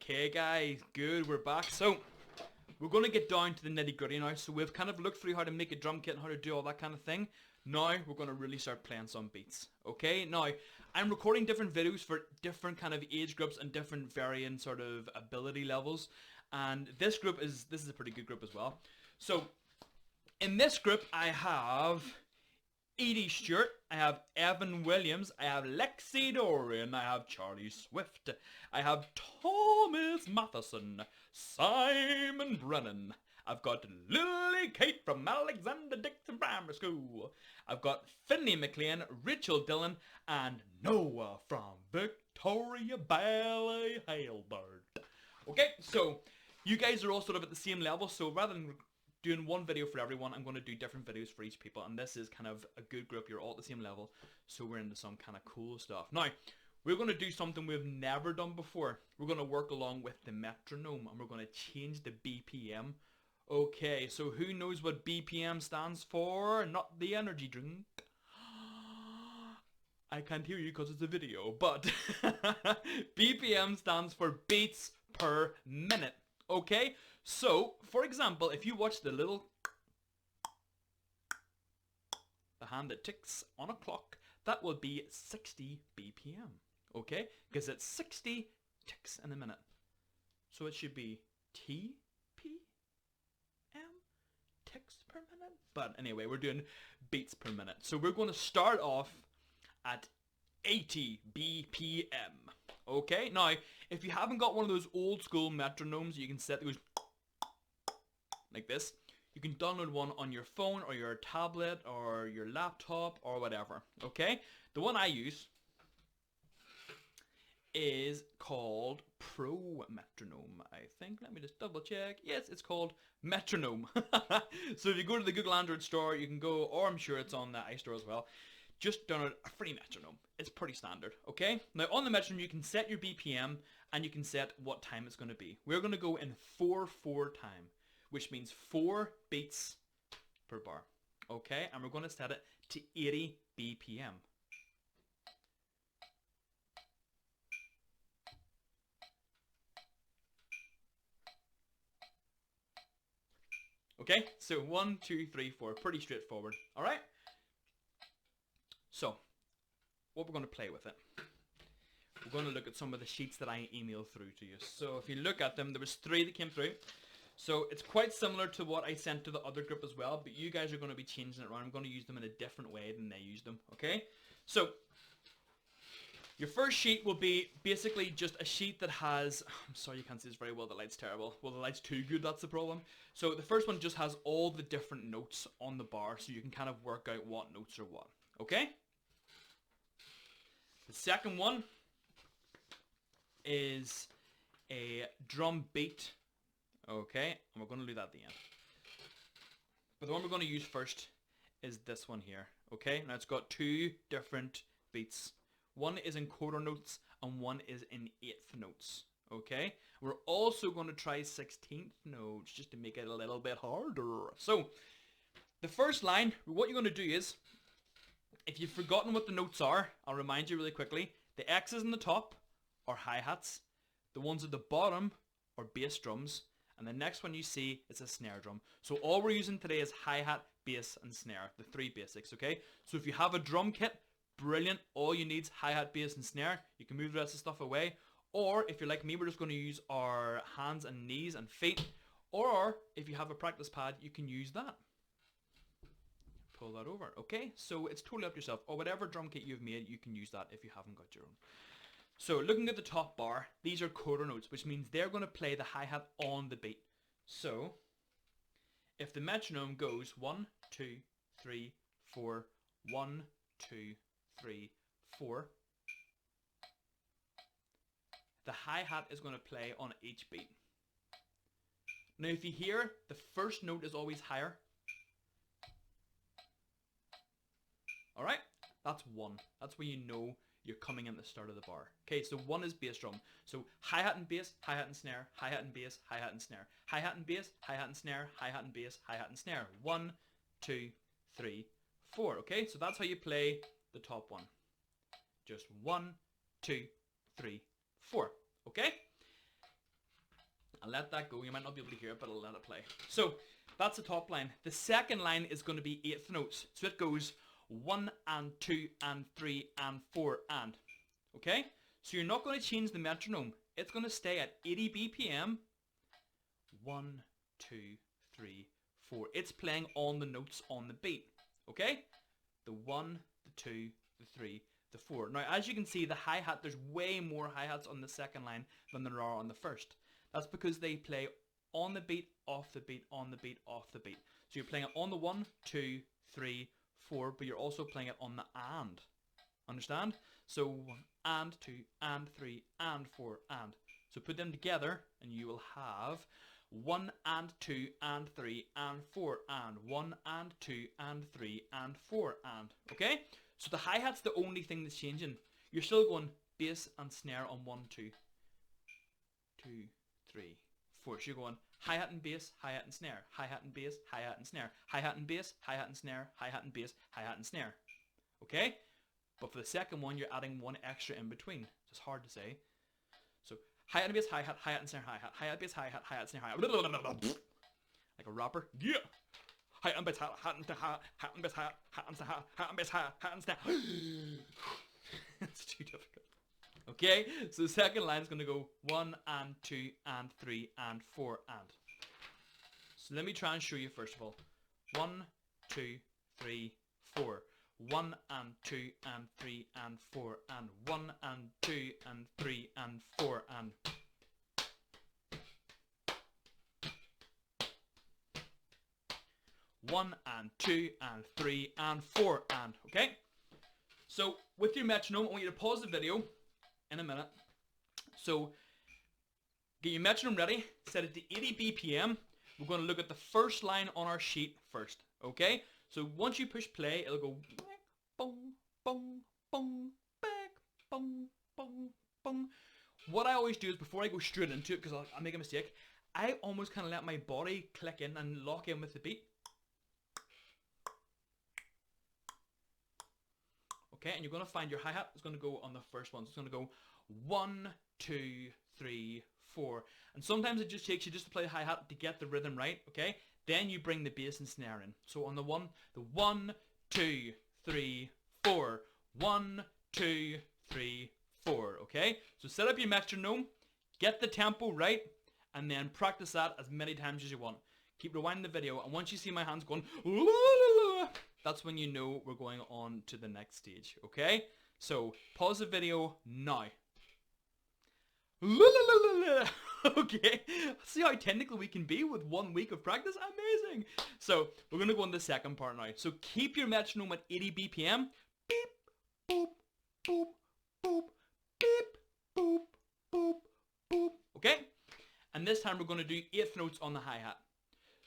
Okay guys, good, we're back. So, we're going to get down to the nitty gritty now. So we've kind of looked through how to make a drum kit and how to do all that kind of thing. Now, we're going to really start playing some beats. Okay, now, I'm recording different videos for different kind of age groups and different varying sort of ability levels. And this is a pretty good group as well. So, in this group, I have Edie Stewart, I have Evan Williams, I have Lexi Dorian, I have Charlie Swift, I have Thomas Matheson, Simon Brennan, I've got Lily Kate from Alexander Dixon Primary School, I've got Finley McLean, Rachel Dillon, and Noah from Victoria Ballet Halebird. Okay, so you guys are all sort of at the same level, so rather than doing one video for everyone, I'm going to do different videos for each people, and this is kind of a good group. You're all at the same level, so we're into some kind of cool stuff. Now, we're going to do something we've never done before. We're going to work along with the metronome, and we're going to change the BPM. Okay, so who knows what BPM stands for? Not the energy drink. I can't hear you because it's a video, but BPM stands for beats per minute. Okay, so for example, if you watch the hand that ticks on a clock, that will be 60 BPM. Okay, because it's 60 ticks in a minute, so it should be TPM, ticks per minute. But anyway, we're doing beats per minute, so we're going to start off at 80 BPM. Okay, now if you haven't got one of those old school metronomes you can set that goes like this, you can download one on your phone or your tablet or your laptop or whatever. Okay, the one I use is called Pro Metronome, I think. Let me just double check. Yes, it's called Metronome. So if you go to the Google Android store, you can go, or I'm sure it's on the iStore as well, just download a free metronome. It's pretty standard, okay? Now on the metronome you can set your BPM and you can set what time it's going to be. We're going to go in 4/4 time, which means 4 beats per bar, okay? And we're going to set it to 80 BPM. Okay, so 1, 2, 3, 4, pretty straightforward, alright? So, what we're going to play with it, we're going to look at some of the sheets that I emailed through to you. So if you look at them, there was 3 that came through. So it's quite similar to what I sent to the other group as well, but you guys are going to be changing it around. I'm going to use them in a different way than they used them, okay? So, your first sheet will be basically just a sheet that has, I'm sorry you can't see this very well, the light's terrible. Well, the light's too good, that's the problem. So the first one just has all the different notes on the bar, so you can kind of work out what notes are what, okay? The second one is a drum beat, okay? And we're going to do that at the end. But the one we're going to use first is this one here, okay? Now it's got 2 different beats. One is in quarter notes and one is in 1/8 notes, okay? We're also going to try 16th notes just to make it a little bit harder. So, the first line, what you're going to do is, if you've forgotten what the notes are, I'll remind you really quickly. The X's in the top are hi-hats. The ones at the bottom are bass drums. And the next one you see is a snare drum. So all we're using today is hi-hat, bass, and snare. The 3 basics, okay? So if you have a drum kit, brilliant. All you need is hi-hat, bass, and snare. You can move the rest of the stuff away. Or if you're like me, we're just going to use our hands and knees and feet. Or if you have a practice pad, you can use that. Pull that over, okay? So it's totally up to yourself. Or whatever drum kit you've made, you can use that if you haven't got your own. So looking at the top bar, these are quarter notes, which means they're going to play the hi-hat on the beat. So if the metronome goes 1, 2, 3, 4, 1, 2, 3, 4, the hi-hat is going to play on each beat. Now if you hear, the first note is always higher. Alright, that's 1. That's where you know you're coming in at the start of the bar. Okay, so 1 is bass drum. So hi-hat and bass, hi-hat and snare, hi-hat and bass, hi-hat and snare. Hi-hat and bass, hi-hat and snare, hi-hat and bass, hi-hat and snare. 1, 2, 3, 4. Okay, so that's how you play the top one. Just 1, 2, 3, 4. Okay? I'll let that go. You might not be able to hear it, but I'll let it play. So that's the top line. The second line is going to be eighth notes. So it goes 1 and 2 and 3 and 4 and. Okay? So you're not going to change the metronome. It's going to stay at 80 BPM. 1, 2, 3, 4. It's playing on the notes on the beat. Okay? The 1, the 2, the 3, the 4. Now, as you can see, the hi-hat, there's way more hi-hats on the second line than there are on the first. That's because they play on the beat, off the beat, on the beat, off the beat. So you're playing it on the 1, 2, 3, 4, but you're also playing it on the and. Understand? So 1 and 2 and 3 and 4 and. So put them together and you will have 1 and 2 and 3 and 4 and 1 and 2 and 3 and 4 and. Okay? So the hi-hat's the only thing that's changing. You're still going bass and snare on 1, 2, 2, 3, 4. So you're going hi-hat and bass, hi-hat and snare, hi-hat and bass, hi-hat and snare, hi-hat and bass, hi-hat and snare, hi-hat and bass, hi-hat and snare. Okay? But for the second one, you're adding one extra in between. It's hard to say. So hi-hat and bass, hi-hat, hi-hat and snare, hi-hat, hi-hat, bass, hi-hat, hi-hat, snare, hi-hat. Like a rapper. Yeah. Hi-hat and bass, hi-hat and snare, hi-hat and bass, hi-hat and snare, hi-hat and bass, hi-hat and snare. It's too difficult. Okay, so the second line is going to go 1 and 2 and 3 and 4 and. So let me try and show you first of all. 1, 2, 3, 4. 1 and 2 and 3 and 4 and 1 and 2 and 3 and 4 and. One and 2 and 3 and 4 and. Okay? So with your metronome, I want you to pause the video in a minute. So get your metronome ready, set it to 80 BPM. We're going to look at the first line on our sheet first. Okay? So once you push play, it'll go bong, bong, bong, back, bong, bong, bong. What I always do is before I go straight into it, because I'll make a mistake, I almost kind of let my body click in and lock in with the beat. Okay, and you're going to find your hi-hat is going to go on the first one. So it's going to go 1, 2, 3, 4. And sometimes it just takes you just to play the hi-hat to get the rhythm right, okay? Then you bring the bass and snare in. So on the 1, 2, 3, 4. 1, 2, 3, 4, okay? So set up your metronome, get the tempo right, and then practice that as many times as you want. Keep rewinding the video, and once you see my hands going, la, la, la, that's when you know we're going on to the next stage, okay? So, pause the video now. La, la, la, la, la. Okay, see how technical we can be with 1 week of practice? Amazing! So, we're going to go on the second part now. So, keep your metronome at 80 BPM. Beep, boop, boop, boop, beep, boop, boop, boop. Okay? And this time we're going to do 8th notes on the hi-hat.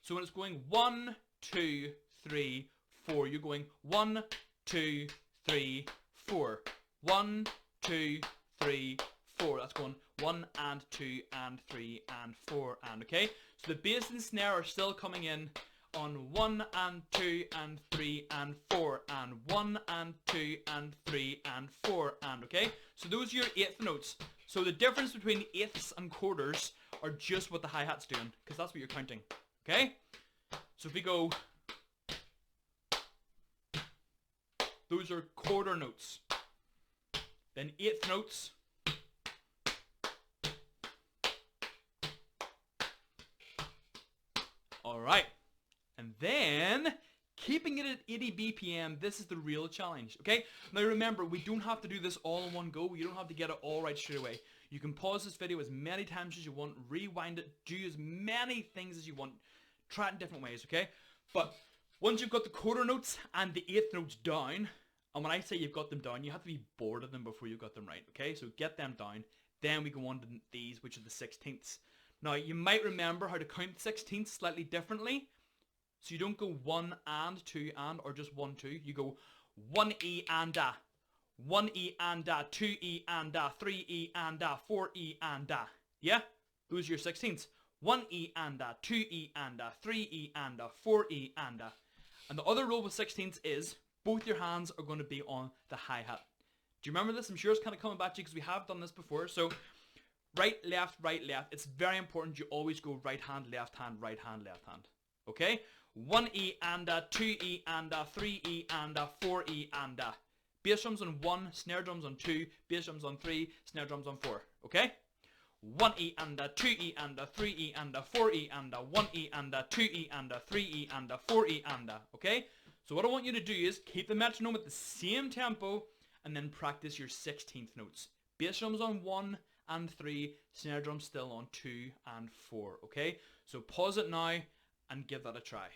So when it's going 1, 2, 3, 4, you're going 1, 2, 3, 4. 1, 2, 3, 4. That's going 1 and 2 and 3 and 4 and, okay? So the bass and snare are still coming in on 1 and 2 and 3 and 4 and 1 and 2 and 3 and 4 and, okay? So those are your 8th notes. So the difference between eighths and quarters are just what the hi-hat's doing, because that's what you're counting, okay? So if we go, those are quarter notes. Then 8th notes. Alright. And then, keeping it at 80 BPM, this is the real challenge, okay? Now remember, we don't have to do this all in one go. You don't have to get it all right straight away. You can pause this video as many times as you want, rewind it, do as many things as you want. Try it in different ways, okay? But once you've got the quarter notes and the 8th notes down, and when I say you've got them down, you have to be bored of them before you got them right, okay? So get them down. Then we go on to these, which are the 16ths. Now, you might remember how to count 16ths slightly differently. So you don't go 1 and 2 and, or just 1, 2. You go 1E and da. 1E and da, 2E and da, 3E and da, 4E and da. Yeah? Those are your 16ths. 1E and da, 2E and da, 3E and da, 4E and da. And the other rule with 16ths is both your hands are going to be on the hi-hat. Do you remember this? I'm sure it's kind of coming back to you because we have done this before. So Right, left, right, left. It's very important you always go right hand, left hand, right hand, left hand. Okay? 1E and a, 2E and a, 3E and a, 4E and a. Bass drums on 1, snare drums on 2, bass drums on 3, snare drums on 4. Okay? 1E and a, 2E and a, 3E and a, 4E and a, 1E and a, 2E and a, 3E and a, 4E and a. Okay? So what I want you to do is keep the metronome at the same tempo and then practice your 16th notes. Bass drums on 1 and 3, snare drums still on 2 and 4. Okay? So pause it now and give that a try.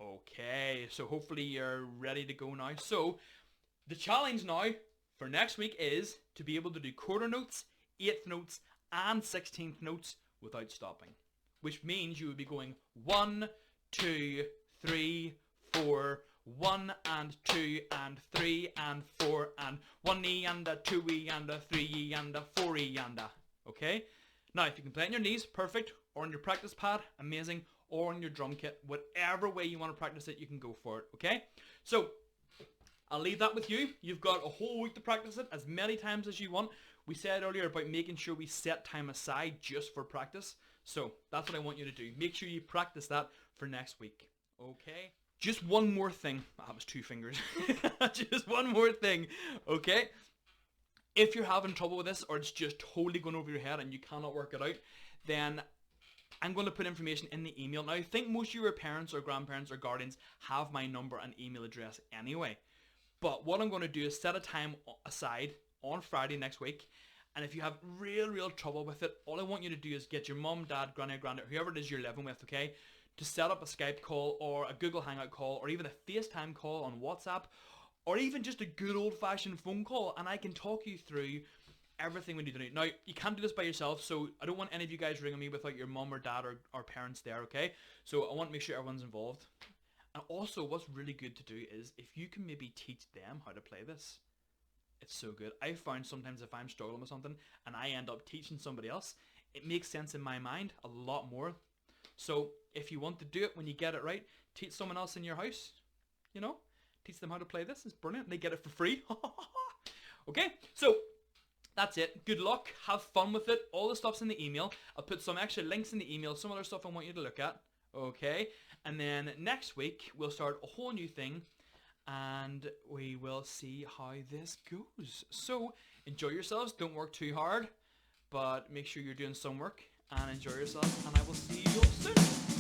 Okay, so hopefully you're ready to go now. So the challenge now for next week is to be able to do quarter notes, 8th notes and 16th notes without stopping. Which means you would be going 1, 2, 3, 4, 1 and 2 and 3 and 4 and 1E and a 2E and a 3E and a 4E and a. Okay? Now if you can play it on your knees, perfect. Or on your practice pad, amazing. Or on your drum kit, whatever way you want to practice it, you can go for it. Okay? So I'll leave that with you. You've got a whole week to practice it as many times as you want. We said earlier about making sure we set time aside just for practice. So that's what I want you to do. Make sure you practice that for next week. Okay? Just one more thing. That was 2 fingers. Just one more thing. Okay? If you're having trouble with this or it's just totally going over your head and you cannot work it out, then I'm going to put information in the email. Now I think most of your parents or grandparents or guardians have my number and email address anyway. But what I'm going to do is set a time aside on Friday next week. And if you have real trouble with it, all I want you to do is get your mum, dad, granny, granddad, whoever it is you're living with, okay, to set up a Skype call or a Google Hangout call or even a FaceTime call on WhatsApp or even just a good old-fashioned phone call, and I can talk you through everything we need to do. Now, you can't do this by yourself, so I don't want any of you guys ringing me without your mum or dad or parents there, okay? So I want to make sure everyone's involved. And also, what's really good to do is if you can maybe teach them how to play this, it's so good. I found sometimes if I'm struggling with something and I end up teaching somebody else, it makes sense in my mind a lot more. So if you want to do it when you get it right, teach someone else in your house, you know, teach them how to play this. It's brilliant. They get it for free. Okay, so that's it. Good luck. Have fun with it. All the stuff's in the email. I'll put some extra links in the email, some other stuff I want you to look at. Okay, and then next week we'll start a whole new thing and we will see how this goes. So enjoy yourselves. Don't work too hard, but make sure you're doing some work and enjoy yourselves, and I will see you all soon.